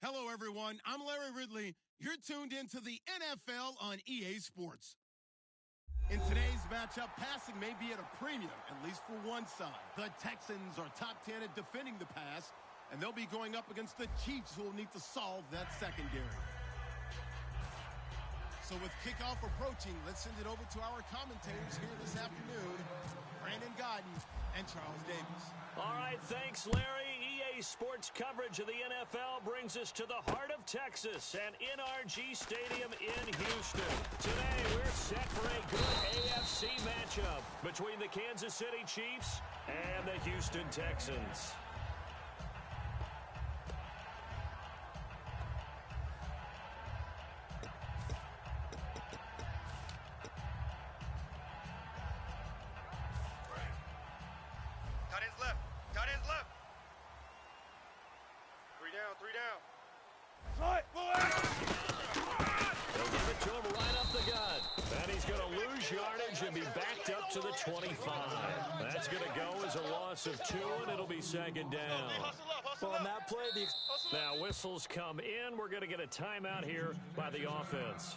Hello, everyone. I'm Larry Ridley. You're tuned into the NFL on EA Sports. In today's matchup, passing may be at a premium, at least for one side. The Texans are top 10 at defending the pass, and they'll be going up against the Chiefs, who will need to solve that secondary. So with kickoff approaching, let's send it over to our commentators here this afternoon, Brandon Godden and Charles Davis. All right, thanks, Larry. EA Sports coverage of the NFL brings us to the heart of Texas and NRG Stadium in Houston. Today, we're set for a good AFC matchup between the Kansas City Chiefs and the Houston Texans. Three down. They'll give it to him right up the gut. And he's going to lose yardage and be backed up to the 25. That's going to go as a loss of 2, and it'll be second down. Well, on that play, now whistles come in. We're going to get a timeout here by the offense.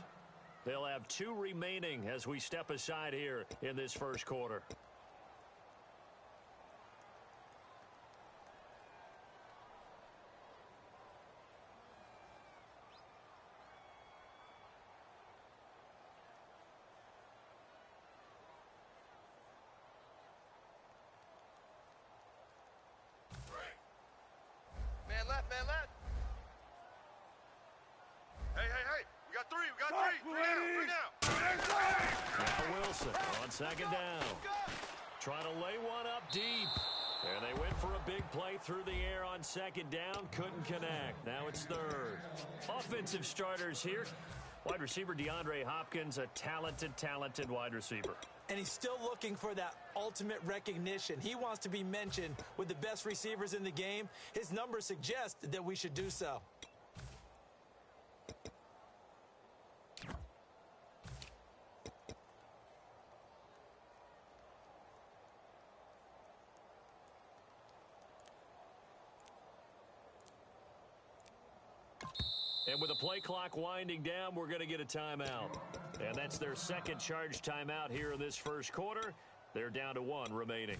They'll have 2 remaining as we step aside here in this first quarter. Man left. Hey. We got three. Three now. Now Wilson on second down. Trying to lay one up deep. And they went for a big play through the air on second down. Couldn't connect. Now it's third. Offensive starters here. Wide receiver DeAndre Hopkins, a talented wide receiver. and he's still looking for that ultimate recognition. He wants to be mentioned with the best receivers in the game. His numbers suggest that we should do so. And with the play clock winding down, we're going to get a timeout. And that's their second charge timeout here in this first quarter. They're down to one remaining.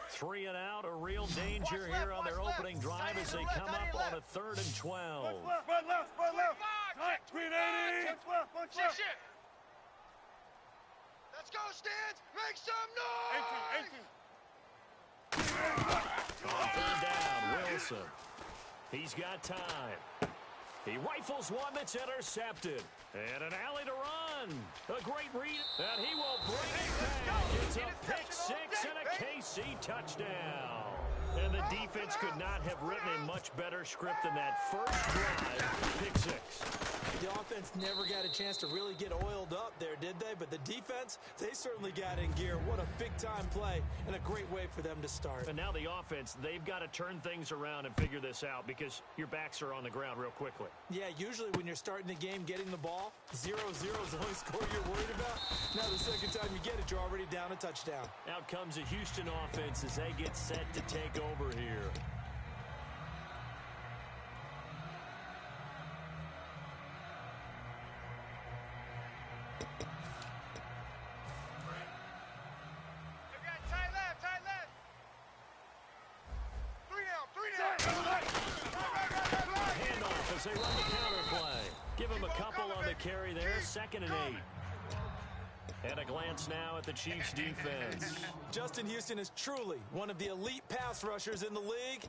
Three and out, a real danger here on their opening drive as they come up on a 3rd and 12. Run left. 380. Let's go, Stans! Make some noise! 18. On 3rd down, Wilson. He's got time. He rifles one that's intercepted. And an alley to run. A great read. And he will bring it back. It's a pick six and a KC touchdown. And the defense could not have written a much better script than that first drive. Pick six. The offense never got a chance to really get oiled up there, did they? But the defense, they certainly got in gear. What a big-time play and a great way for them to start. And now the offense, they've got to turn things around and figure this out because your backs are on the ground real quickly. Yeah, usually when you're starting the game getting the ball, 0-0 is the only score you're worried about. Now the second time you get it, you're already down a touchdown. Out comes the Houston offense as they get set to take over here. Handoff as they run the counter play. Give him a couple on the carry there. 2nd and 8. And a glance now at the Chiefs' defense. Justin Houston is truly one of the elite pass rushers in the league.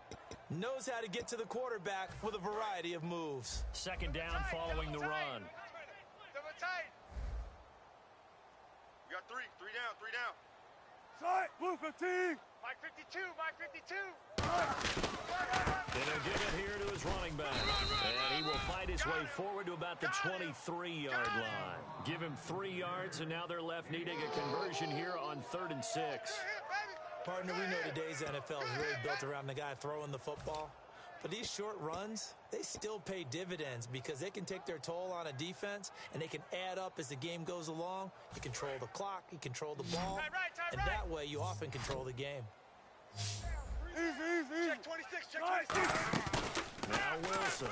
Knows how to get to the quarterback with a variety of moves. 2nd down following the run. We got three down. Side, blue 15. Mike 52. And he'll give it here to his running back. And he will fight his way forward to about the 23-yard line. Give him 3 yards, and now they're left needing a conversion here on 3rd and 6. Partner, we know today's NFL is really built around the guy throwing the football. But these short runs, they still pay dividends because they can take their toll on a defense, and they can add up as the game goes along. You control the clock, you control the ball, and that way you often control the game. Easy. Check 26, check 26. Now Wilson.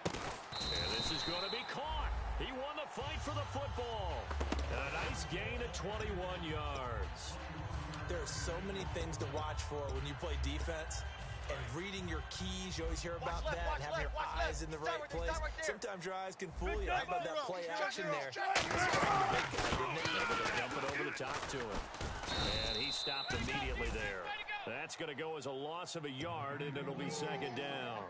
And this is going to be caught. He won the fight for the football. And a nice gain of 21 yards. There are so many things to watch for when you play defense. And reading your keys, you always hear about that, and having your eyes in the right place. Sometimes your eyes can fool you. How about that play action there? Able to dump it over the top to him. And he stopped immediately there. That's going to go as a loss of a yard, and it'll be second down.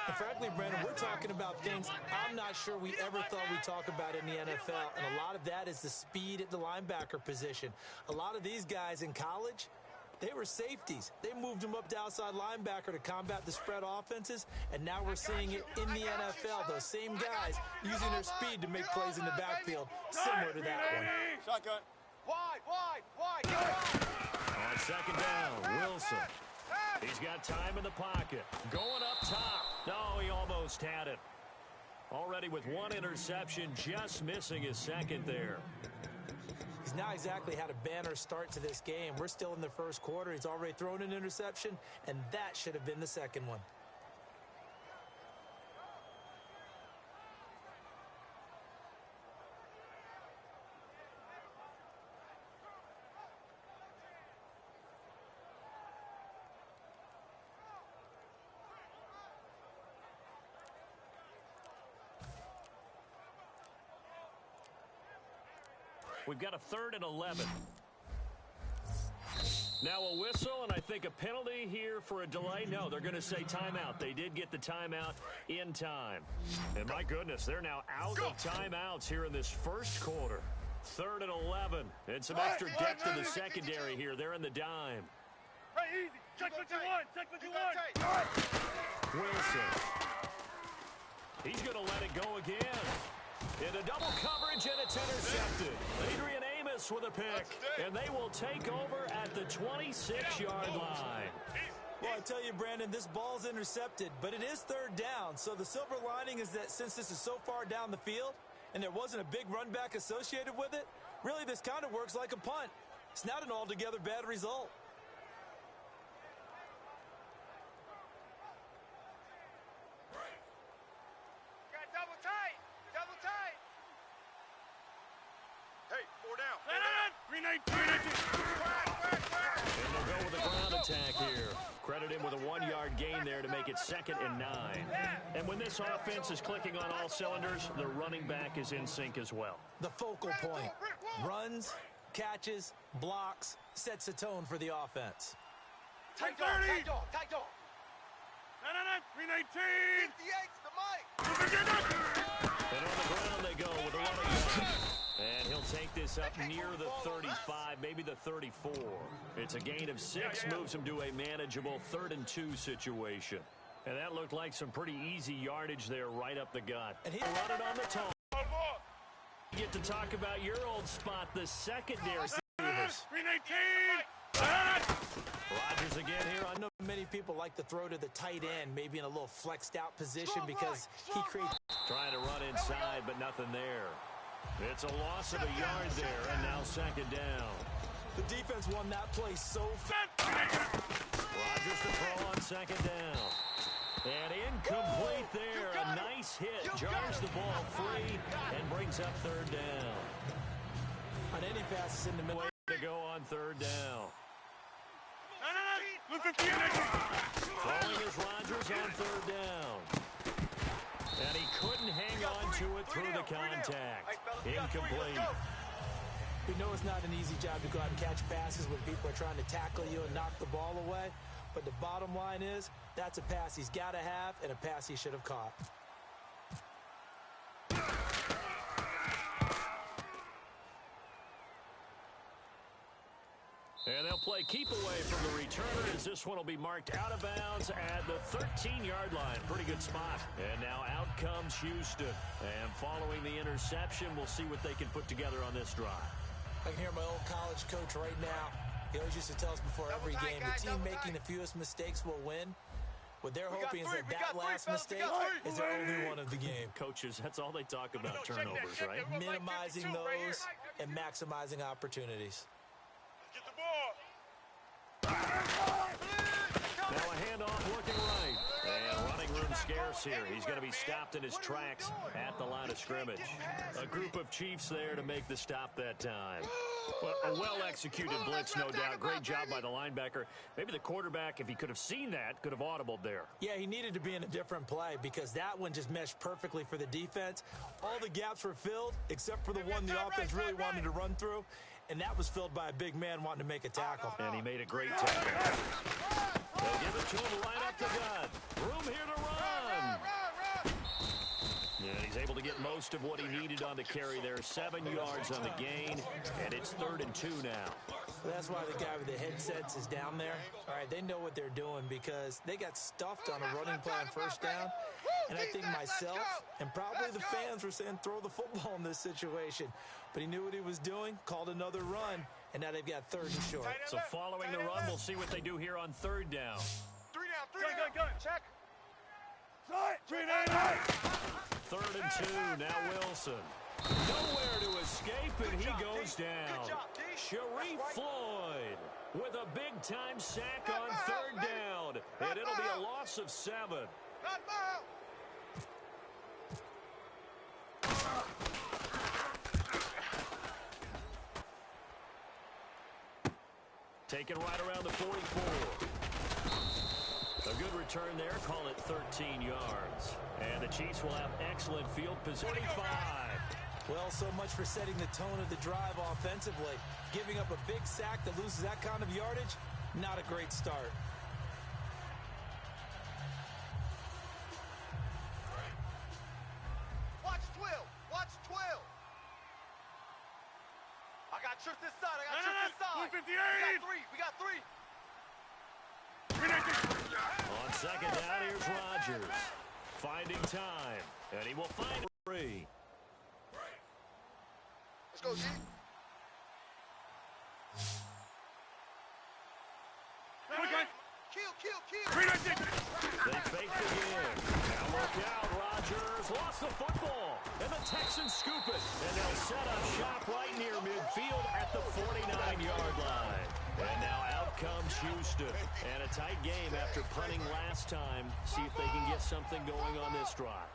And frankly, Brandon, we're talking about things I'm not sure we ever thought we'd talk about in the NFL. And a lot of that is the speed at the linebacker position. A lot of these guys in college, they were safeties. They moved them up to outside linebacker to combat the spread offenses, and now we're seeing it in the NFL. Those same guys using their speed to make plays in the backfield, similar to that one. Shotgun. Wide. On second down, Wilson. He's got time in the pocket. Going up top. No, he almost had it. Already with one interception, just missing his second there. He's not exactly had a banner start to this game. We're still in the first quarter. He's already thrown an interception, and that should have been the second one. We've got a 3rd and 11. Now a whistle, and I think a penalty here for a delay. No, they're going to say timeout. They did get the timeout in time. And my goodness, they're now out of timeouts here in this first quarter. 3rd and 11. And some extra depth in the secondary here. They're in the dime. Right, easy. Check 51. Wilson. He's going to let it go again. Into double coverage, and it's intercepted. Adrian Amos with a pick, and they will take over at the 26-yard line. Well, I tell you, Brandon, this ball's intercepted, but it is 3rd down. So the silver lining is that since this is so far down the field and there wasn't a big run back associated with it, really this kind of works like a punt. It's not an altogether bad result. And they'll go with a ground attack here. Credit him with a 1-yard gain there to make it 2nd and 9. And when this offense is clicking on all cylinders, the running back is in sync as well. The focal point. Runs, catches, blocks, sets a tone for the offense. Tight dog. 319. 58's the mic. And on the ground they go with a running back. And he'll take this up near the 35, maybe the 34. It's a gain of 6, moves him to a manageable 3rd and 2 situation. And that looked like some pretty easy yardage there right up the gut. And he run it on the toe. You get to talk about your old spot, the secondary receivers. 319. Rodgers again here. I know many people like to throw to the tight end, maybe in a little flexed out position because he creates. Trying to run inside, but nothing there. It's a loss of a yard there, and now 2nd down. The defense won that play so fast. Rodgers to throw on 2nd down. And incomplete there. A nice hit. Jars the ball free and brings up 3rd down. On any passes in the middle. Way to go on 3rd down. Throwing is Rodgers on 3rd down. And he couldn't hang on to it through the contact. Incomplete. We know it's not an easy job to go out and catch passes when people are trying to tackle you and knock the ball away. But the bottom line is, that's a pass he's got to have and a pass he should have caught. And they'll play keep away from the returner as this one will be marked out of bounds at the 13-yard line. Pretty good spot. And now out comes Houston. And following the interception, we'll see what they can put together on this drive. I can hear my old college coach right now. He always used to tell us before every game, the team making the fewest mistakes will win. What they're We got hoping is three. that We that got three, last fellas. We mistake got three. is their only one of the game. Coaches, that's all they talk about, turnovers, check right? that. We're like Minimizing 52 right here. those and maximizing opportunities. Get the ball. Now a handoff working right. And running room scarce here. He's going to be stopped in his tracks at the line of scrimmage. A group of Chiefs there to make the stop that time. Well, a well-executed blitz, no doubt. Great job by the linebacker. Maybe the quarterback, if he could have seen that, could have audibled there. Yeah, he needed to be in a different play because that one just meshed perfectly for the defense. All the gaps were filled except for the one the offense really wanted to run through, and that was filled by a big man wanting to make a tackle. And he made a great tackle. They'll give it to him right up the gut. Room here to run. And he's able to get most of what he needed on the carry there. 7 yards on the gain, and it's 3rd and 2 now. That's why the guy with the headsets is down there. All right, they know what they're doing because they got stuffed on a running play on first down. And I think myself and probably the fans were saying throw the football in this situation. But he knew what he was doing, called another run, and now they've got 3rd and short. So following the run, we'll see what they do here on 3rd down. 3 down. Gun. Check. 3rd and 2, now Wilson. Nowhere to escape, and he goes down. Sharif Floyd with a big-time sack on 3rd down, and it'll be a loss of 7. Not foul. Taken right around the 44. A good return there, call it 13 yards. And the Chiefs will have excellent field position. 45. Well, so much for setting the tone of the drive offensively. Giving up a big sack that loses that kind of yardage, not a great start. Watch 12. Watch 12. I got trips this side. We got 3. On 2nd down, here's Rodgers. Finding time, and he will find 3. Let's go, G. Kill. They fake the give. Now look out, Rodgers lost the football, and the Texans scoop it, and they'll set up shop right near midfield at the 49-yard line. And now out comes Houston, and a tight game after punting last time. See if they can get something going on this drive.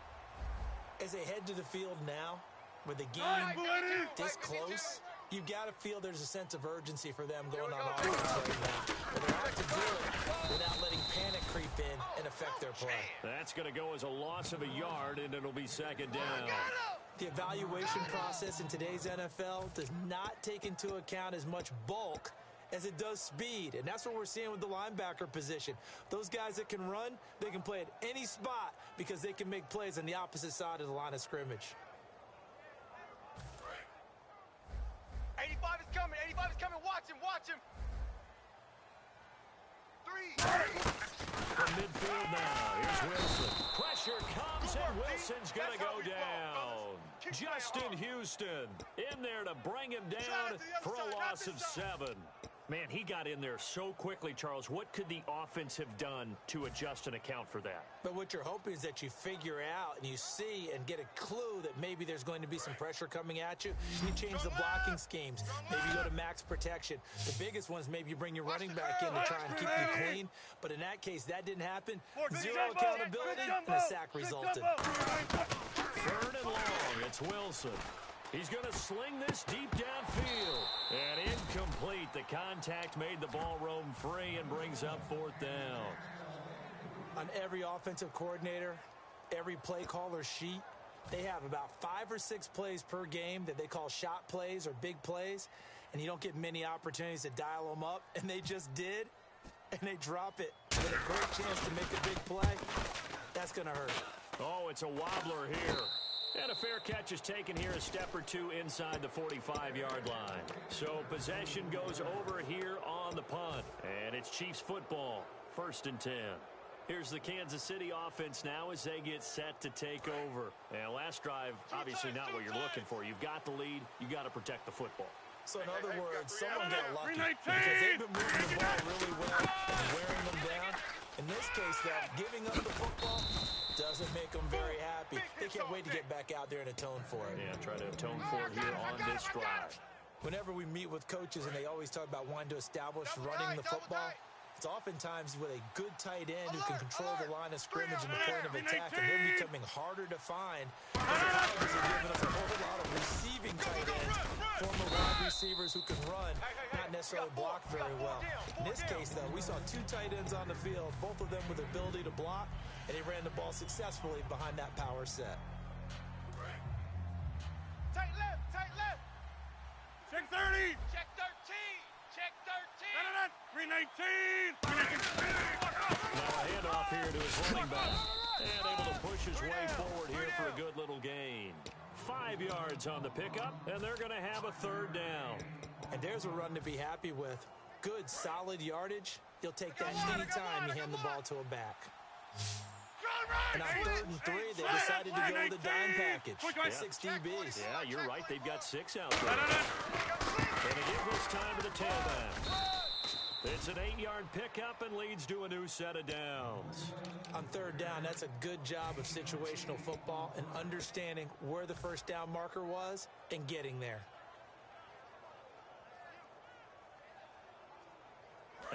As they head to the field now, with the game this close, you've got to feel there's a sense of urgency for them going on offense right now. But they have to do it without letting panic creep in and affect their play. That's going to go as a loss of a yard, and it'll be 2nd down. The evaluation process in today's NFL does not take into account as much bulk as it does speed, and that's what we're seeing with the linebacker position. Those guys that can run, they can play at any spot because they can make plays on the opposite side of the line of scrimmage. 85 is coming. Watch him. 3. From midfield now, here's Wilson. Pressure comes, and Wilson's going to go down. Justin Houston in there to bring him down for a loss of 7. Man, he got in there so quickly, Charles. What could the offense have done to adjust and account for that? But what you're hoping is that you figure out and you see and get a clue that maybe there's going to be some pressure coming at you. You change the blocking schemes. Maybe you go to max protection. The biggest one is maybe you bring your running back in to try and keep you clean. But in that case, that didn't happen. Zero accountability, and a sack resulted. 3rd and long, it's Wilson. He's going to sling this deep downfield. And incomplete. The contact made the ball roam free and brings up 4th down. On every offensive coordinator, every play caller sheet, they have about 5 or 6 plays per game that they call shot plays or big plays, and you don't get many opportunities to dial them up, and they just did, and they drop it with a great chance to make a big play. That's going to hurt. Oh, it's a wobbler here. And a fair catch is taken here a step or 2 inside the 45-yard line. So possession goes over here on the punt. And it's Chiefs football, 1st and 10. Here's the Kansas City offense now as they get set to take over. And last drive, obviously not what you're looking for. You've got the lead. You've got to protect the football. So in other words, someone got lucky because they've been moving the ball really well and wearing them down. In this case, though, giving up the football doesn't make them very happy. They can't wait to get back out there and atone for it. Yeah, try to atone for it here on this drive. Whenever we meet with coaches and they always talk about wanting to establish running the football, it's oftentimes with a good tight end who can control the line of scrimmage and the point of attack, and they're becoming harder to find because the Cowboys are giving us a whole lot of receiving tight ends, former wide receivers who can run, not necessarily block very well. In this case, though, we saw two tight ends on the field, both of them with the ability to block, and they ran the ball successfully behind that power set. Tight left, tight left. Check 30. Check 13. Check 13. 319. Now a handoff here to his running back. And able to push his way forward here for a good little gain. 5 yards on the pickup, and they're going to have a third down. And there's a run to be happy with. Good, solid yardage. You'll take that anytime you hand the ball to a back. And on 3rd and 3, they decided to go with a dime package. 6 DBs. Yeah, you're right. They've got 6 out there. And they give this time to the tailback. It's an 8-yard pickup and leads to a new set of downs. On 3rd down, that's a good job of situational football and understanding where the first down marker was and getting there.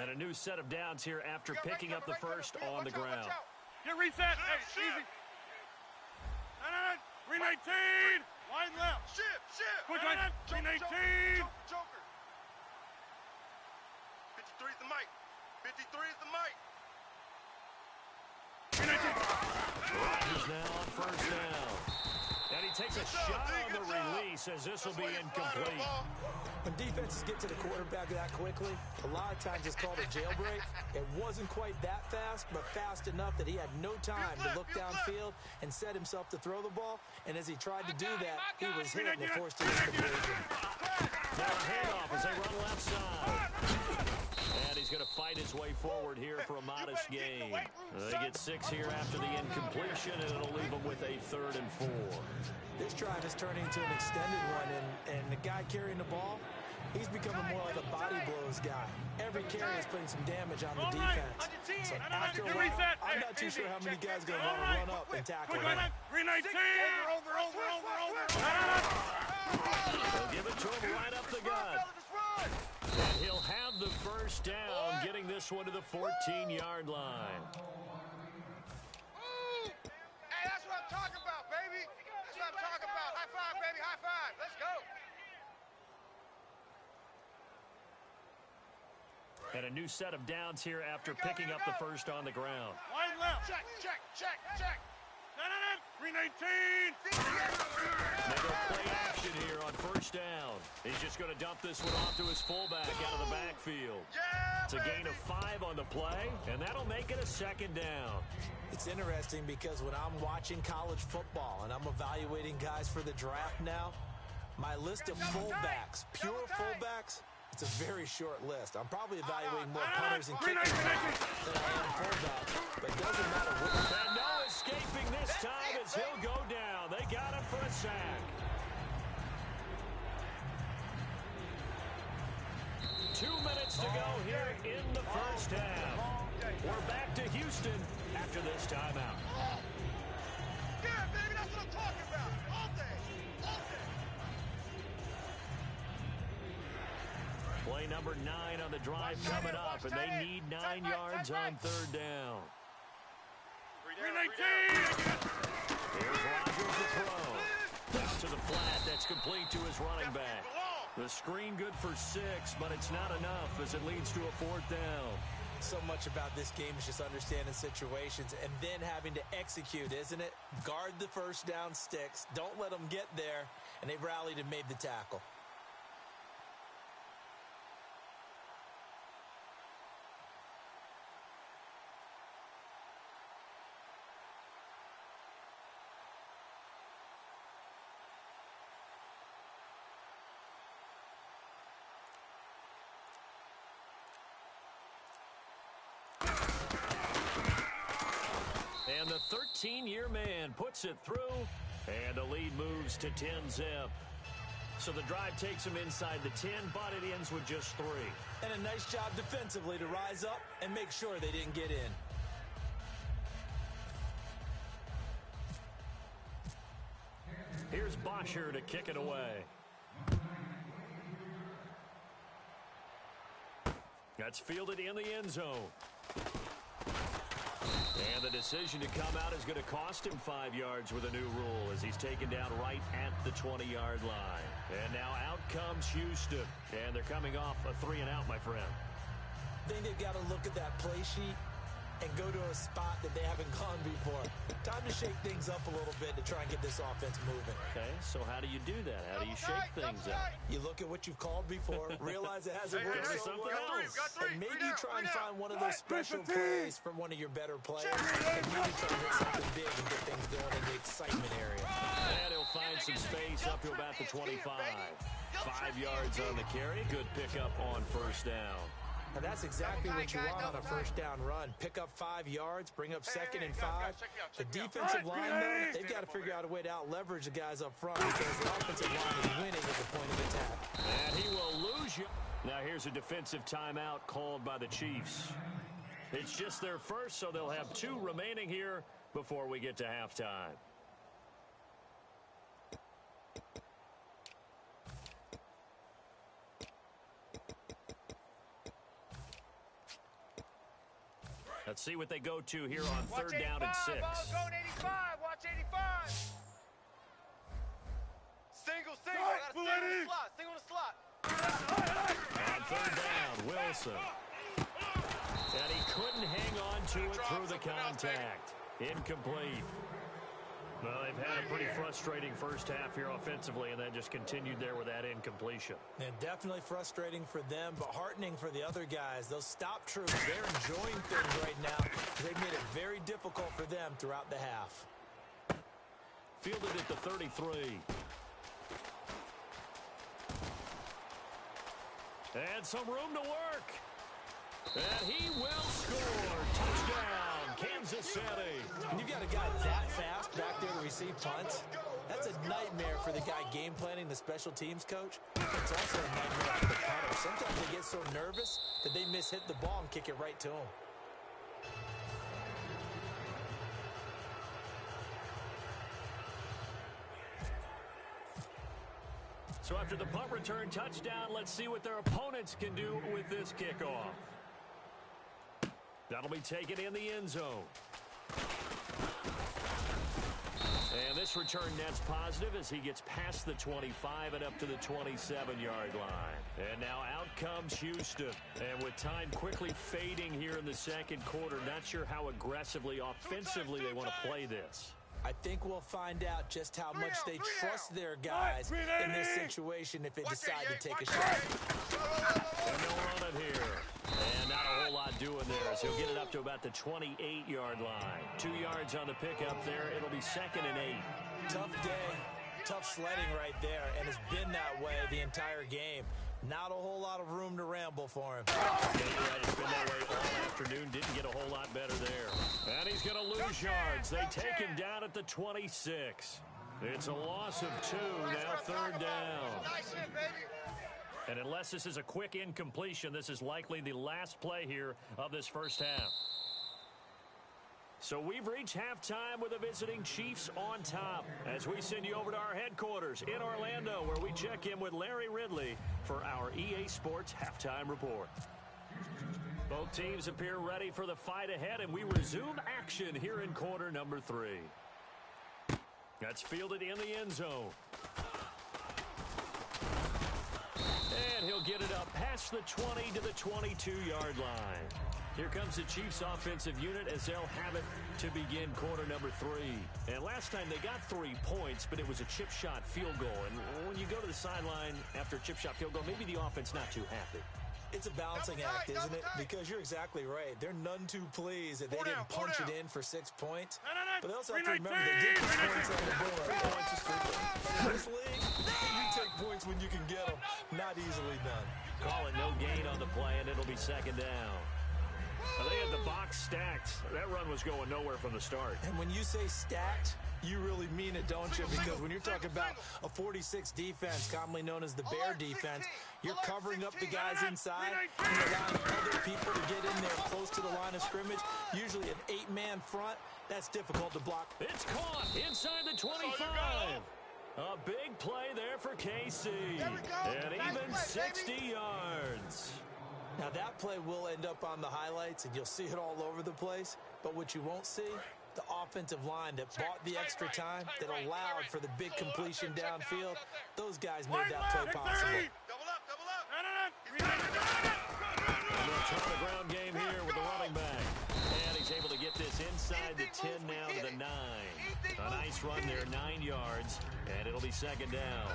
And a new set of downs here after picking up the first on the ground. Get reset. Hey, easy. 319. Line left. Shift. Quick line. 319. Joker. 53 is the mic. 53 is the mic. 319. Rodgers now on first down. And he takes a shot on the release as this will be incomplete. When defenses get to the quarterback that quickly, a lot of times it's called a jailbreak. It wasn't quite that fast, but fast enough that he had no time to look downfield and set himself to throw the ball. And as he tried to do that, he was hit and it forced him into conversion. Now a handoff as they run left side. And he's going to fight his way forward here for a modest gain. They get 6 here after the incompletion, and it'll leave them with a 3rd and 4. This drive is turning into an extended one, and the guy carrying the ball, he's becoming more like a body blows guy. Every carry is putting some damage on the defense. So after a while, I'm not too sure how many guys are going to want to run up and tackle him. 319. Over. They'll give it to him right up the gut. And he'll have the first down, getting this one to the 14-yard line. Hey, that's what I'm talking about, baby. That's what I'm talking about. High five, baby. High five. Let's go. And a new set of downs here after picking up the first on the ground. Line left. Check. 319. They go play action here on first down. He's just going to dump this one off to his fullback out of the backfield. Yeah, It's a gain of 5 on the play, and that'll make it a 2nd down. It's interesting because when I'm watching college football and I'm evaluating guys for the draft now, my list of fullbacks, pure fullbacks, it's a very short list. I'm probably evaluating more punters and kickers than I am fullbacks, but it doesn't matter what. And no escaping this time as he'll go down. They got him for a sack. 2 minutes to go here in the first half. We're back to Houston after this timeout. Yeah, baby, that's what I'm talking about. All day. Play number 9 on the drive coming up, and they need 9 yards on 3rd down. 319. Here's Rodgers to throw. Out to the flat. That's complete to his running back. The screen good for 6, but it's not enough as it leads to a 4th down. So much about this game is just understanding situations and then having to execute, isn't it? Guard the first down sticks. Don't let them get there. And they rallied and made the tackle. And the 13-year man puts it through, and the lead moves to 10-zip. So the drive takes him inside the 10, but it ends with just 3. And a nice job defensively to rise up and make sure they didn't get in. Bosher to kick it away. That's fielded in the end zone. And the decision to come out is going to cost him 5 yards with a new rule as he's taken down right at the 20-yard line. And now out comes Houston. And they're coming off a 3-and-out, my friend. I think they've got to look at that play sheet and go to a spot that they haven't gone before. Time to shake things up a little bit to try and get this offense moving. Okay, so how do you do that? How do you shake things up? You look at what you've called before, realize it hasn't worked so well, and maybe try and find one of those special plays from one of your better players, and maybe try to hit something big and get things going in the excitement area. And he'll find some space up to about the 25. 5 yards on the carry. Good pickup on first down. And that's exactly what you want on a first down run. Pick up 5 yards, bring up 2nd and 5. The defensive line, though, they've got to figure out a way to out-leverage the guys up front because the offensive line is winning at the point of attack. And he will lose you. Now here's a defensive timeout called by the Chiefs. It's just their first, so they'll have 2 remaining here before we get to halftime. Let's see what they go to here on third down and 6. Ball's going 85. Watch 85. Single. Single the slot. On third down, Wilson. And he couldn't hang on to it through the contact. Incomplete. Well, they've had a pretty frustrating first half here offensively, and then just continued there with that incompletion. And definitely frustrating for them, but heartening for the other guys. Those stop troops, they're enjoying things right now. They've made it very difficult for them throughout the half. Fielded at the 33. And some room to work. And he will score. Touchdown, Kansas City. When you've got a guy that fast back there to receive punts, that's a nightmare for the guy game planning, the special teams coach. It's also a nightmare for the punter. Sometimes they get so nervous that they miss-hit the ball and kick it right to him. So after the punt return touchdown, let's see what their opponents can do with this kickoff. That'll be taken in the end zone. And this return net's positive as he gets past the 25 and up to the 27-yard line. And now out comes Houston. And with time quickly fading here in the second quarter, not sure how aggressively, offensively they want to play this. I think we'll find out just how much they trust their guys in this situation if they decide to take a shot. And no run it here. And not a whole lot doing there as he'll get it up to about the 28-yard line. 2 yards on the pickup there. It'll be 2nd and 8. Tough day, tough sledding right there, and it's been that way the entire game. Not a whole lot of room to ramble for him. Yeah, you're right. It's been that way all afternoon. Didn't get a whole lot better there. And he's going to lose yards. They take him down at the 26. It's a loss of 2. Now third down. Nice hit, baby. And unless this is a quick incompletion, this is likely the last play here of this first half. So we've reached halftime with the visiting Chiefs on top as we send you over to our headquarters in Orlando where we check in with Larry Ridley for our EA Sports Halftime Report. Both teams appear ready for the fight ahead, and we resume action here in quarter number 3. That's fielded in the end zone. And he'll get it up past the 20 to the 22-yard line. Here comes the Chiefs offensive unit as they'll have it to begin quarter number 3. And last time they got 3 points, but it was a chip shot field goal. And when you go to the sideline after a chip shot field goal, maybe the offense not too happy. It's a balancing act, isn't it? Because you're exactly right. They're none too pleased that they didn't punch it in for 6 points. But they also have to remember they did put points on the board. In this league, you take points when you can get them. Not easily done. Call it no gain on the play, and it'll be 2nd down. They had the box stacked. That run was going nowhere from the start. And when you say stacked, you really mean it, don't you? Because when you're talking about a 46 defense, commonly known as the Bear defense, you're covering up the guys inside and allowing other people to get in there close to the line of scrimmage. Usually an 8-man front, that's difficult to block. It's caught inside the 25. A big play there for Casey. There we go. And Nice even play, 60 yards. Now, that play will end up on the highlights, and you'll see it all over the place. But what you won't see, the offensive line that bought the extra time, that allowed for the big completion downfield, those guys made that play possible. Double up, double up. And they'll try the ground game here with the running back. And he's able to get this inside the 10 now to the 9. A nice run there, 9 yards, and it'll be second down.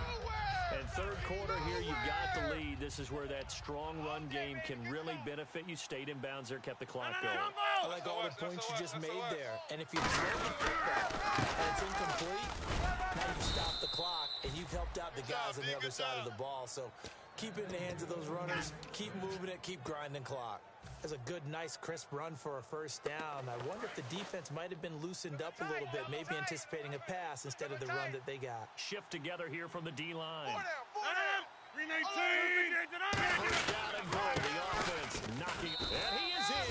And third quarter here, you've got the lead. This is where that strong run game can really benefit you. Stayed in bounds there, kept the clock going. I like all the points you just made there. And if you throw the football and it's incomplete, now you've stopped the clock and you've helped out the guys on the other side of the ball. So keep it in the hands of those runners. Keep moving it. Keep grinding clock. That's a good, nice, crisp run for a first down. I wonder if the defense might have been loosened up a little bit, maybe anticipating a pass instead of the run that they got. Shift together here from the D-line. 319. First down and goal. The offense knocking. And he is in.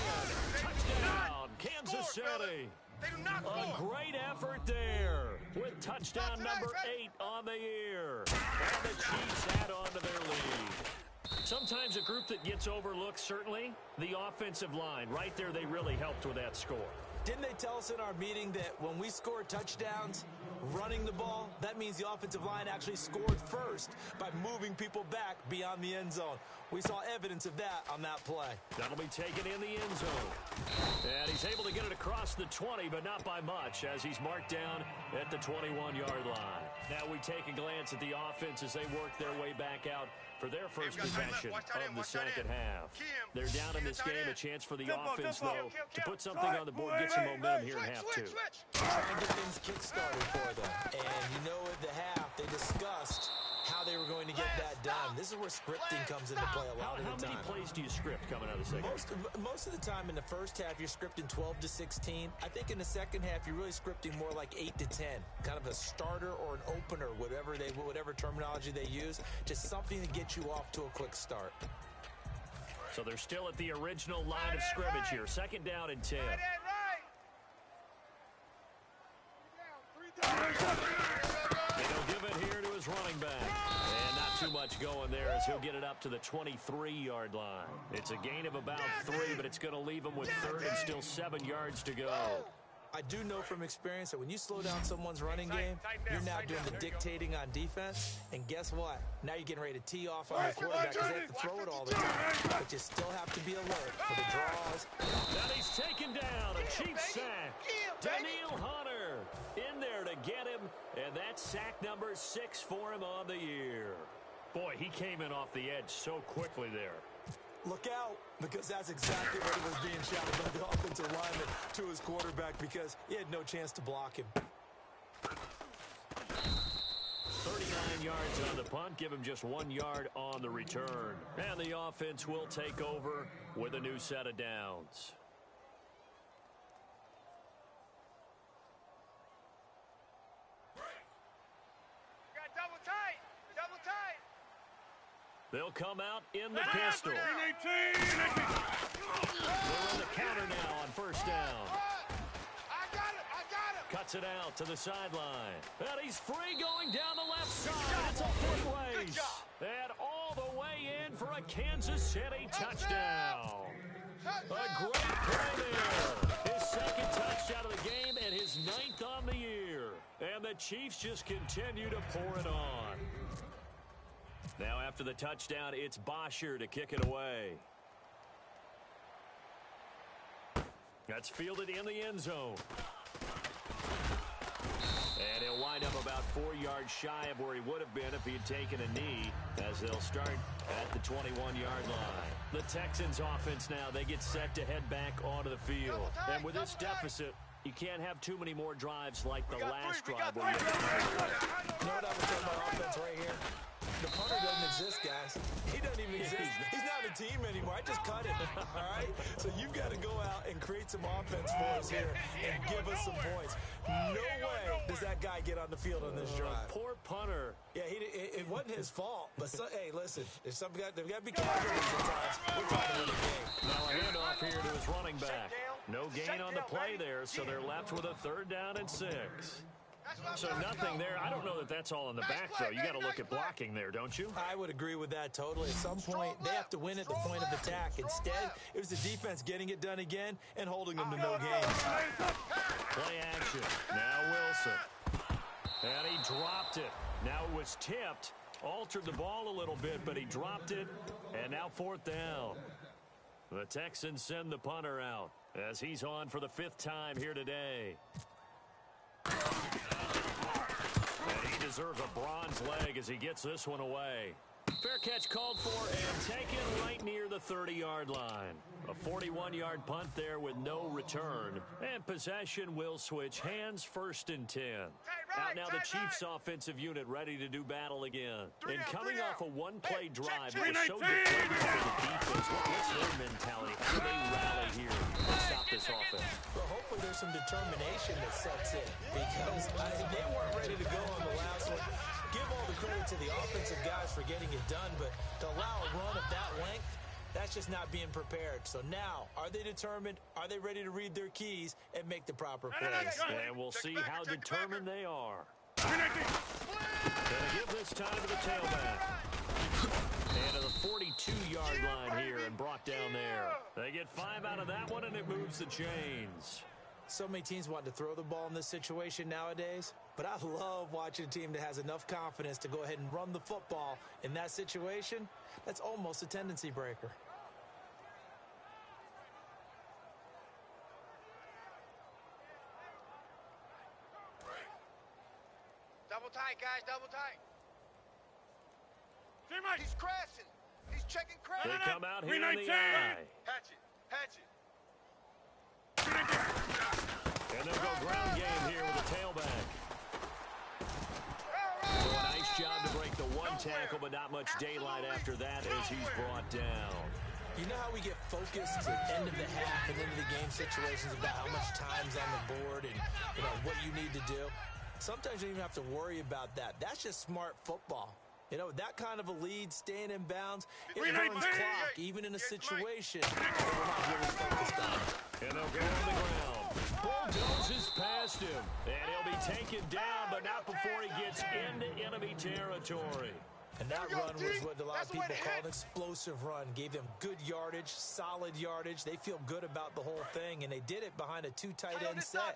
Touchdown, Kansas City. A great effort there with touchdown number 8 on the year. And the Chiefs add on to their lead. Sometimes a group that gets overlooked, certainly, the offensive line. Right there, they really helped with that score. Didn't they tell us in our meeting that when we score touchdowns running the ball, that means the offensive line actually scored first by moving people back beyond the end zone? We saw evidence of that on that play. That'll be taken in the end zone. And he's able to get it across the 20, but not by much, as he's marked down at the 21-yard line. Now we take a glance at the offense as they work their way back out for their first possession of the second half. They're down in this game. A chance for the offense, though, to put something on the board, get some momentum here in half 2. Trying to get things kick-started for them. And you know at the half, they discussed how they were going to get that done. This is where scripting comes into play a lot of the time. How many plays do you script coming out of the second half? Most of the time in the first half, you're scripting 12 to 16. I think in the second half, you're really scripting more like 8 to 10. Kind of a starter or an opener, whatever terminology they use. Just something to get you off to a quick start. So they're still at the original line of scrimmage here. Second down and 10. They'll give it here to his running back. And not too much going there as he'll get it up to the 23-yard line. It's a gain of about 3, but it's going to leave him with third and still 7 yards to go. I do know from experience that when you slow down someone's running game, you're now doing the dictating on defense. And guess what? Now you're getting ready to tee off on the quarterback because they have to throw it all the time. But you still have to be alert for the draws. And he's taken down. A cheap sack. Daniil Hunter in there to get him. And that's sack number 6 for him on the year. Boy, he came in off the edge so quickly there. Look out, because that's exactly what was being shouted by the offensive lineman to his quarterback because he had no chance to block him. 39 yards on the punt, give him just 1 yard on the return. And the offense will take over with a new set of downs. Got double tight. Double tight. They'll come out in the pistol. 319. They're on the counter now on first down. I got him. Cuts it out to the sideline. And he's free going down the left side. It's a foot race. And all the way in for a Kansas City touchdown. A great play there. His second touchdown of the game and his 9th on the year. And the Chiefs just continue to pour it on. Now after the touchdown, it's Bosher to kick it away. That's fielded in the end zone. And he'll wind up about 4 yards shy of where he would have been if he had taken a knee, as they'll start at the 21-yard line. The Texans offense now, they get set to head back onto the field. And with this deficit, you can't have too many more drives like the last drive where you had. You know what I would tell my offense right here? The punter doesn't exist, guys. He doesn't even exist. He's not a team anymore. I just cut him, all right? So you've got to go out and create some offense for us here and give us some points. No way does that guy get on the field on this drive. Poor punter. Yeah, it wasn't his fault. But, hey, listen, there's got to be casualties at times. We're trying to win the game. Now a handoff here to his running back. No gain on the play there, so they're left with a 3rd down and 6. So nothing there. I don't know that that's all in the back, though. You got to look at blocking there, don't you? I would agree with that totally. At some point, they have to win at the point of attack. Instead, it was the defense getting it done again and holding them to no gains. Play action. Now Wilson. And he dropped it. Now it was tipped. Altered the ball a little bit, but he dropped it. And now 4th down. The Texans send the punter out as he's on for the 5th time here today. And he deserves a bronze leg as he gets this one away. Fair catch called for and taken right near the 30-yard line. A 41-yard punt there with no return. And possession will switch hands, 1st and 10. Out now the Chiefs offensive unit ready to do battle again. And coming off a one-play drive, it was so deflating for the defense. What's their mentality? How do they rally here and stop this offense? Well, hopefully there's some determination that sets in because they weren't ready to go on the last one. Give all the credit to the offensive guys for getting it done, but to allow a run of that length, that's just not being prepared. So now, are they determined? Are they ready to read their keys and make the proper plays? And we'll see how determined they are. Gonna give this time to the tailback. And to the 42-yard line here and brought down there. They get 5 out of that one, and it moves the chains. So many teams want to throw the ball in this situation nowadays, but I love watching a team that has enough confidence to go ahead and run the football in that situation. That's almost a tendency breaker. Double tight, guys, double tight. Teammate. He's crashing. He's checking crash. They come out here in the 319. eye. Hatch it, hatch it. And they'll go ground game here with a tailback. So a nice job to break the one tackle, but not much daylight after that as he's brought down. You know how we get focused at the end of the half and into the game situations about how much time's on the board and what you need to do? Sometimes you don't even have to worry about that. That's just smart football. That kind of a lead, staying in bounds, it runs clock, even in a situation that we're not really focused on. And they'll go on the ground. Bulldozes past him. And he'll be taken down, but not before he gets into enemy territory. And that run was what a lot of people call an explosive run. Gave them good yardage, solid yardage. They feel good about the whole thing, and they did it behind a 2 tight end set.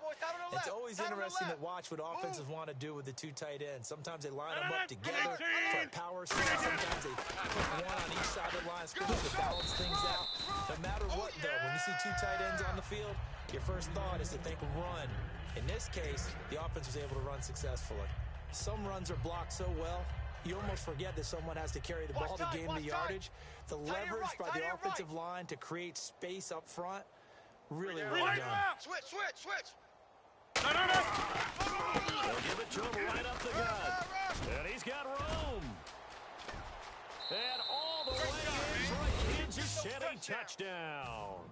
It's always interesting to watch what offenses want to do with the 2 tight ends. Sometimes they line them up together for a power set. Sometimes they put one on each side of the line to balance things out. No matter what, though, when you see 2 tight ends on the field, your first thought is to think run. In this case, the offense was able to run successfully. Some runs are blocked so well, you almost forget that someone has to carry the ball to gain the yardage. The leverage by the offensive line to create space up front, really well done. Switch. They'll give it to him right up the gut. And he's got room. And all the way in for a Kansas City touchdown.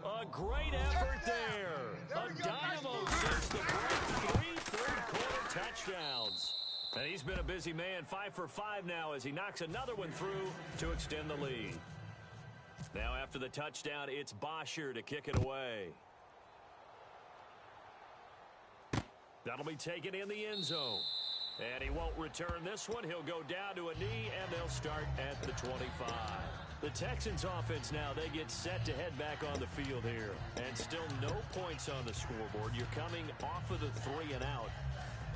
A great effort there. A dynamo since the break. 3 third-quarter touchdowns. And he's been a busy man, 5 for 5 now as he knocks another one through to extend the lead. Now after the touchdown, it's Bosher to kick it away. That'll be taken in the end zone. And he won't return this one. He'll go down to a knee, and they'll start at the 25. The Texans offense now, they get set to head back on the field here. And still no points on the scoreboard. You're coming off of the 3 and out.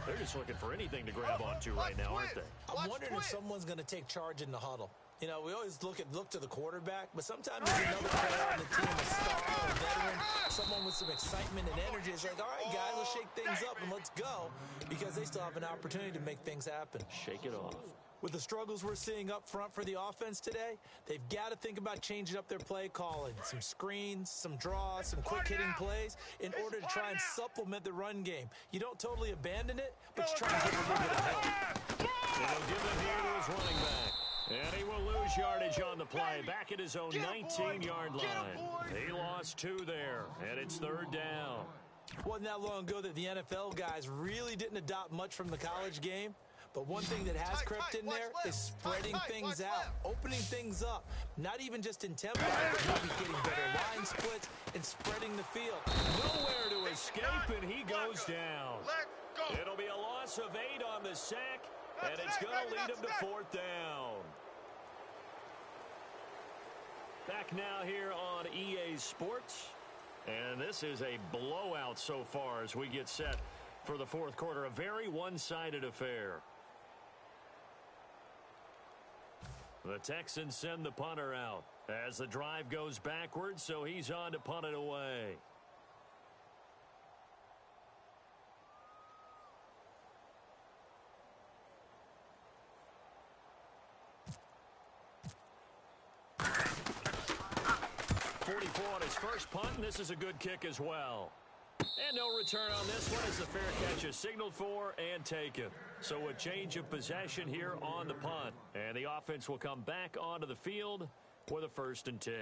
They're just looking for anything to grab onto right now, aren't they? I'm wondering if someone's going to take charge in the huddle. We always look to the quarterback, but sometimes there's another player on the team, a star, a veteran, someone with some excitement and energy. It's like, all right, guys, let's shake things up and let's go, because they still have an opportunity to make things happen. Shake it off. With the struggles we're seeing up front for the offense today, they've got to think about changing up their play calling. Some screens, some draws, some quick-hitting plays in order to try and supplement the run game. You don't totally abandon it, but you try and give it a little bit of help. And he'll give it here to his running back. And he will lose yardage on the play, back at his own 19-yard line. He lost 2 there, and it's 3rd down. Wasn't that long ago that the NFL guys really didn't adopt much from the college game. But one thing that has crept in there is spreading things out, opening things up, not even just in tempo, but maybe getting better line splits and spreading the field. Nowhere to escape, and he goes down. It'll be a loss of 8 on the sack, and it's going to lead him to 4th down. Back now here on EA Sports. And this is a blowout so far as we get set for the 4th quarter. A very one-sided affair. The Texans send the punter out as the drive goes backwards, so he's on to punt it away. On his first punt, and this is a good kick as well. And no return on this one as the fair catch is signaled for and taken. So a change of possession here on the punt. And the offense will come back onto the field with a 1st and 10.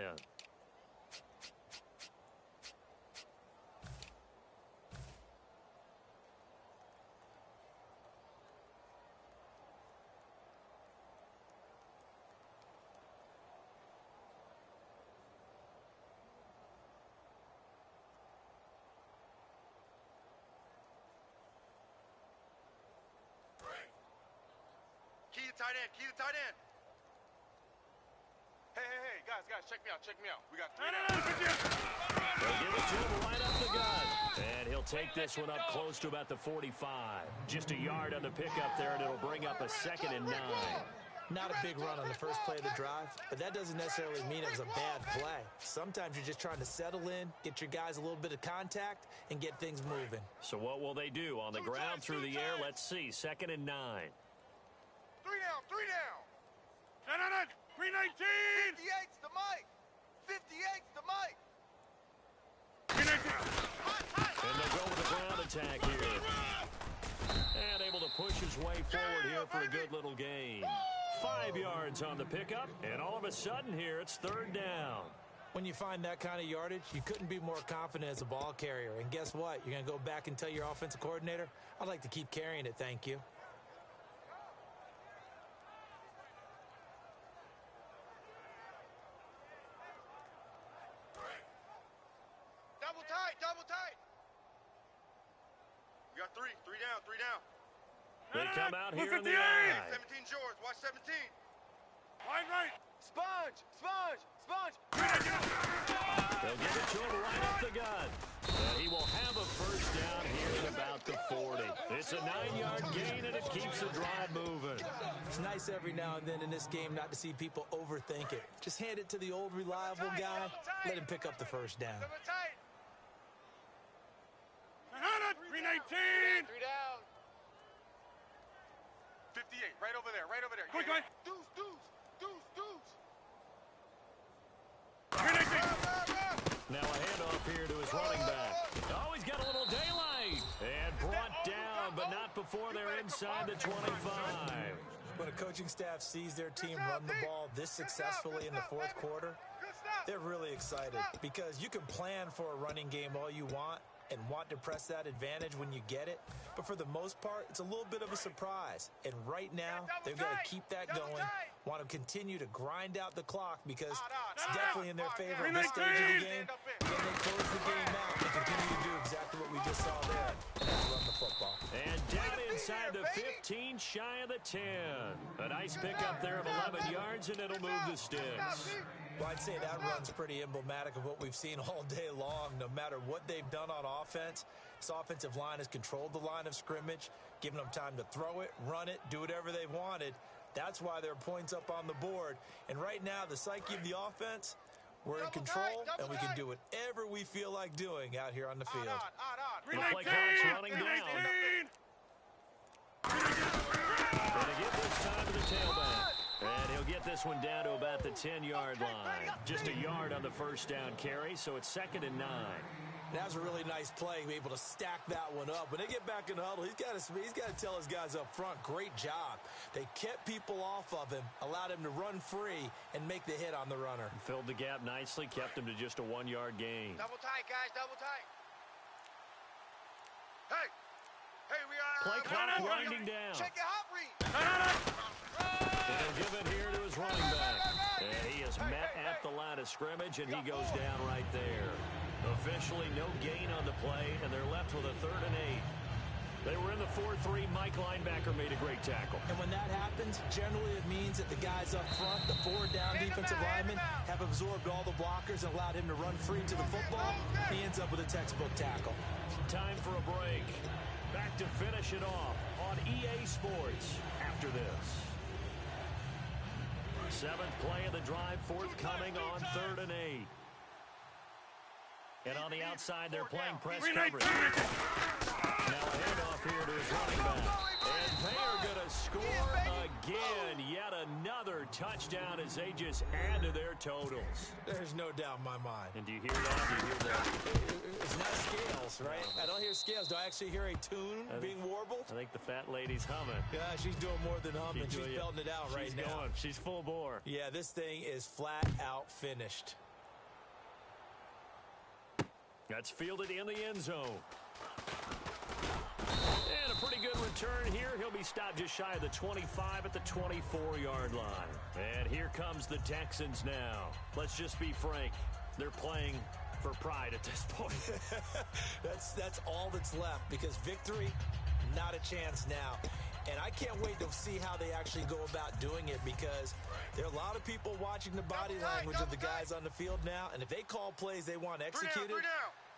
Key to tight end. Hey, guys, check me out. We got 3 down. They'll give it to him right up the gut. And he'll take this one up close to about the 45. Just a yard on the pickup there, and it'll bring up a 2nd and 9. Not a big run on the first play of the drive, but that doesn't necessarily mean it was a bad play. Sometimes you're just trying to settle in, get your guys a little bit of contact, and get things moving. So what will they do? On the ground, through the air, let's see. 2nd and 9. 3 down. 319. 58's the Mike. 58's the Mike. 319. And they'll go with the ground attack here. And able to push his way forward here for a good little gain. 5 yards on the pickup, and all of a sudden here it's 3rd down. When you find that kind of yardage, you couldn't be more confident as a ball carrier. And guess what? You're going to go back and tell your offensive coordinator, I'd like to keep carrying it, thank you. Double tight. We got 3 down. They come out here in the 158. eye. 17 George, watch 17. Wide right. Sponge. They'll give it to him right up the gut. And he will have a 1st down here at about the 40. It's a 9-yard gain, and it keeps the drive moving. It's nice every now and then in this game not to see people overthink it. Just hand it to the old reliable guy. Let him pick up the 1st down. 319. 3 down. 58, right over there. Quick. Deuce. 319. Now a handoff here to his running back. Oh, he's got a little daylight. And brought down, but not before they're inside the 25. When a coaching staff sees their team run the ball this successfully in the 4th quarter, they're really excited because you can plan for a running game all you want and want to press that advantage when you get it. But for the most part, it's a little bit of a surprise. And right now, they've got to keep that going, want to continue to grind out the clock because it's definitely in their favor at this stage of the game. Can they close the game out and continue to do exactly what we just saw there? And that's run the football. And down inside the 15, shy of the 10. A nice pickup there of 11 yards, and it'll move the sticks. Well, I'd say that run's pretty emblematic of what we've seen all day long. No matter what they've done on offense, this offensive line has controlled the line of scrimmage, given them time to throw it, run it, do whatever they've wanted. That's why there are points up on the board. And right now, the psyche of the offense, we're in control, and we can do whatever we feel like doing out here on the field. The play clock's running down. And to give this time to the tailback. And he'll get this one down to about the 10-yard line. Just a yard on the 1st down carry, so it's 2nd and 9. That was a really nice play, able to stack that one up. When they get back in the huddle, he's got to tell his guys up front, great job. They kept people off of him, allowed him to run free, and make the hit on the runner. Filled the gap nicely, kept him to just a 1-yard gain. Double tight, guys, double tight. Hey, we are... Play clock winding down. Check your hot read. And he'll give it here to his running back. And he is met at the line of scrimmage, and he goes down right there. Officially no gain on the play, and they're left with a 3rd and 8. They were in the 4-3. Mike linebacker made a great tackle. And when that happens, generally it means that the guys up front, the forward down defensive linemen, have absorbed all the blockers and allowed him to run free to the football. He ends up with a textbook tackle. Time for a break. Back to finish it off on EA Sports after this. 7th play of the drive, forthcoming on 3rd and 8. And on the outside, they're playing press coverage. Now a handoff here to his running back. And they are going to score again. Yet another touchdown as they just add to their totals. There's no doubt in my mind. And do you hear that? Do you hear that? It's not scales, right? I don't hear scales. Do I actually hear a tune being warbled? I think the fat lady's humming. Yeah, she's doing more than humming. She's belting it out right now. She's going. She's full bore. Yeah, this thing is flat out finished. That's fielded in the end zone. And a pretty good return here. He'll be stopped just shy of the 25 at the 24-yard line. And here comes the Texans now. Let's just be frank. They're playing for pride at this point. That's all that's left, because victory, not a chance now. And I can't wait to see how they actually go about doing it, because there are a lot of people watching the body language of the guys on the field now, and if they call plays they want executed,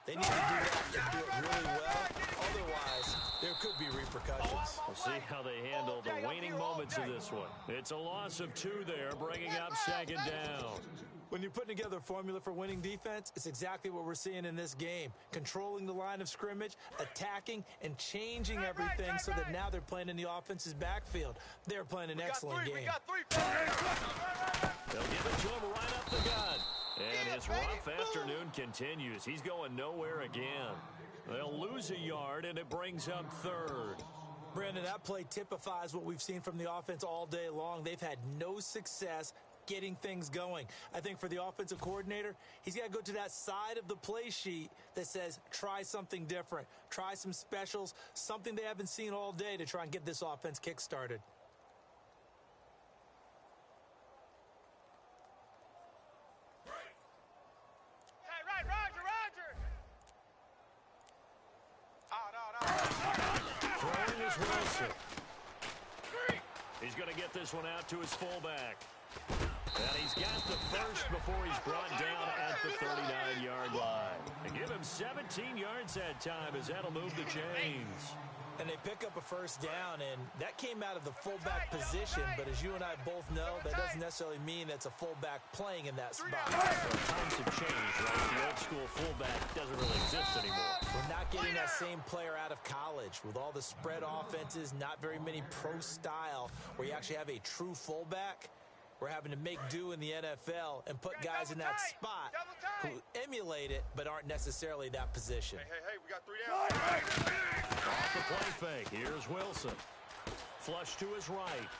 they need to do that and do it really well. Otherwise, there could be repercussions. We'll see how they handle the waning moments of this one. It's a loss of 2 there, bringing up 2nd down. When you're putting together a formula for winning defense, it's exactly what we're seeing in this game. Controlling the line of scrimmage, attacking, and changing everything so that now they're playing in the offense's backfield. They're playing an excellent game. They'll give it to him right up the gut. And his rough afternoon continues. He's going nowhere again. They'll lose a yard, and it brings up 3rd. Brandon, that play typifies what we've seen from the offense all day long. They've had no success getting things going. I think for the offensive coordinator, he's got to go to that side of the play sheet that says try something different, try some specials, something they haven't seen all day to try and get this offense kick-started. Hey, right, Roger. Throwing is Wilson. He's going to get this one out to his fullback. And he's got the first before he's brought down at the 39-yard line. And give him 17 yards that time, as that'll move the chains. And they pick up a first down, and that came out of the fullback position. But as you and I both know, that doesn't necessarily mean that's a fullback playing in that spot. So times have changed, right? The old school fullback doesn't really exist anymore. We're not getting that same player out of college. With all the spread offenses, not very many pro style, where you actually have a true fullback. We're having to make do in the NFL and put guys in that spot who emulate it but aren't necessarily that position. Hey, we got 3 down. Off the play fake, here's Wilson. Flush to his right.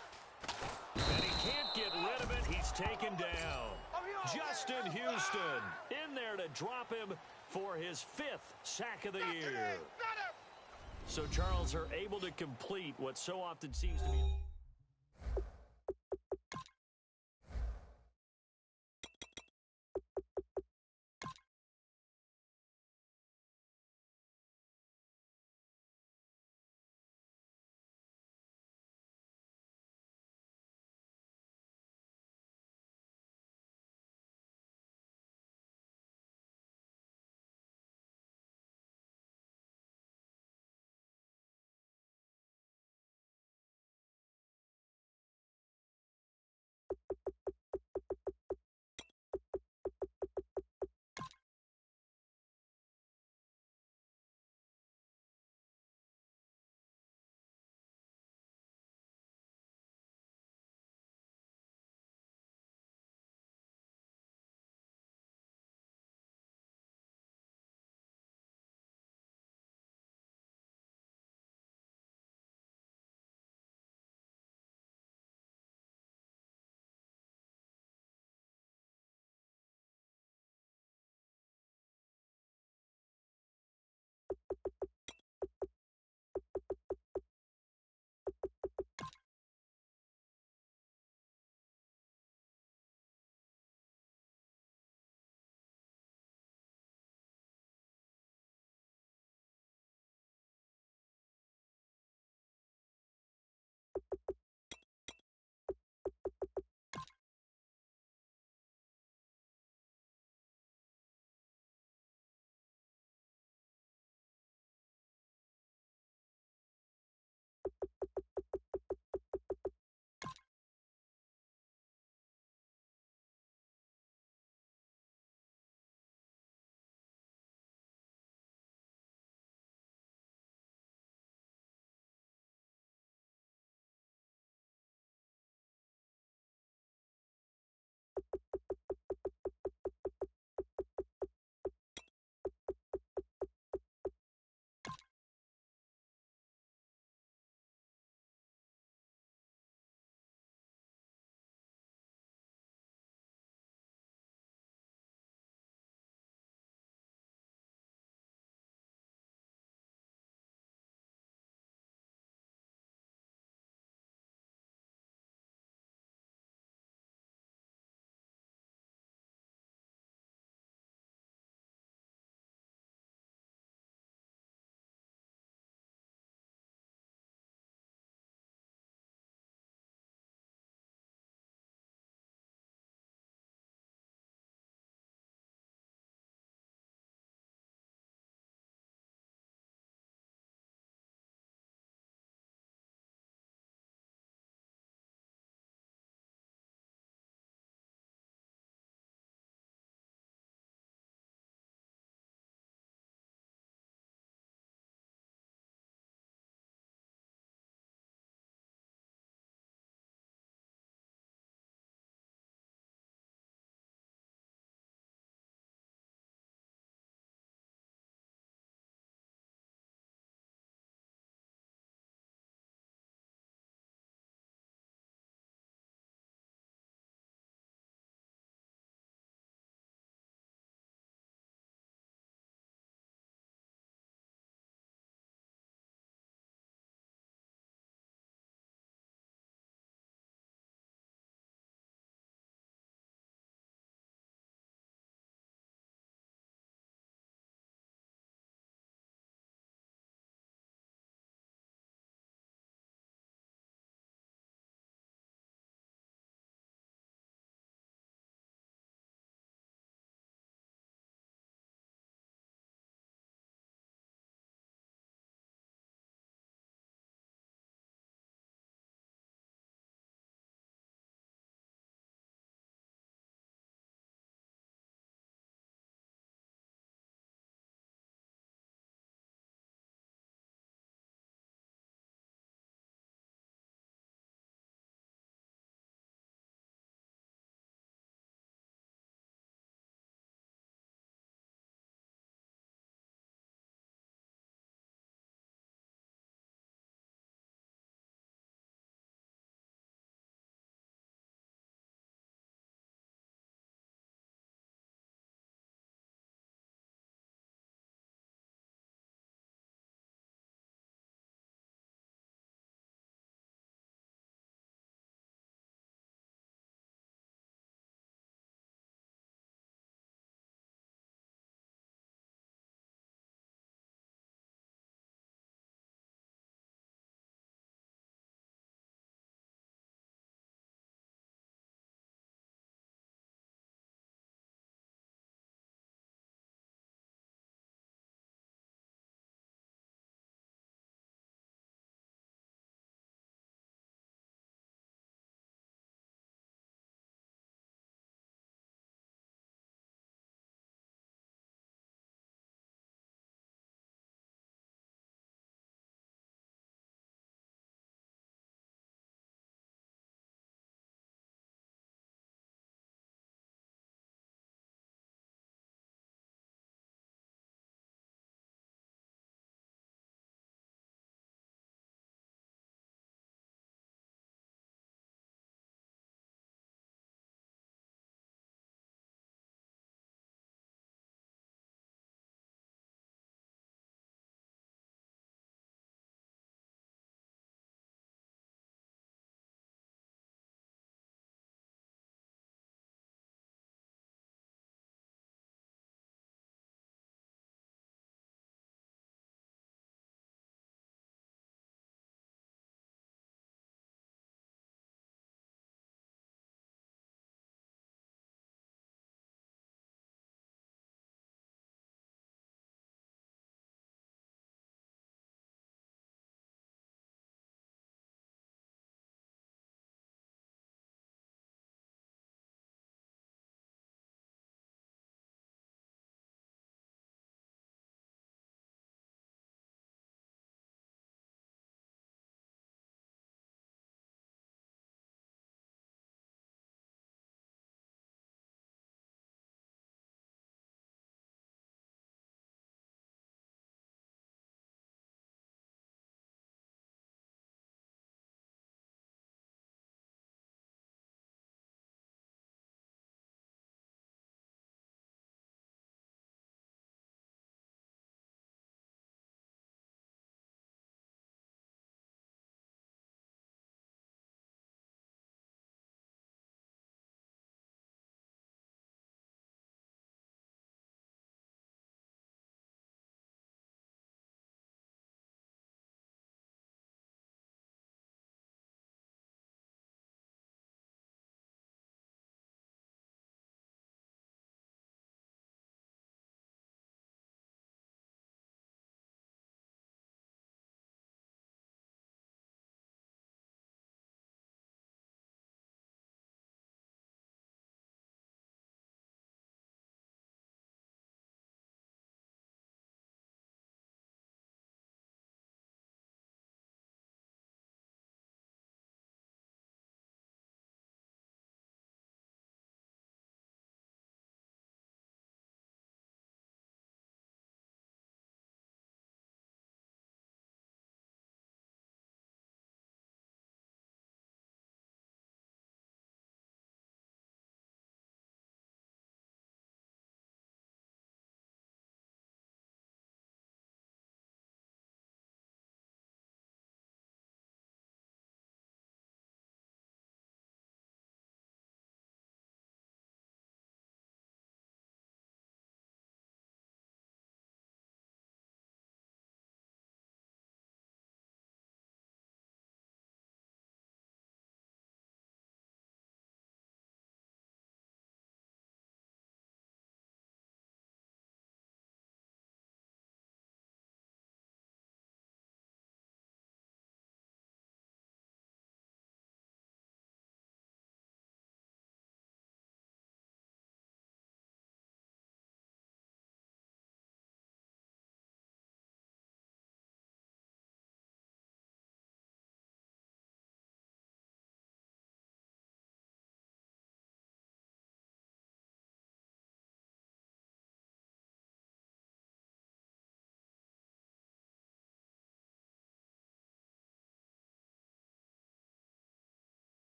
And he can't get rid of it. He's taken down. Justin Houston in there to drop him for his 5th sack of the year. So Charles are able to complete what so often seems to be...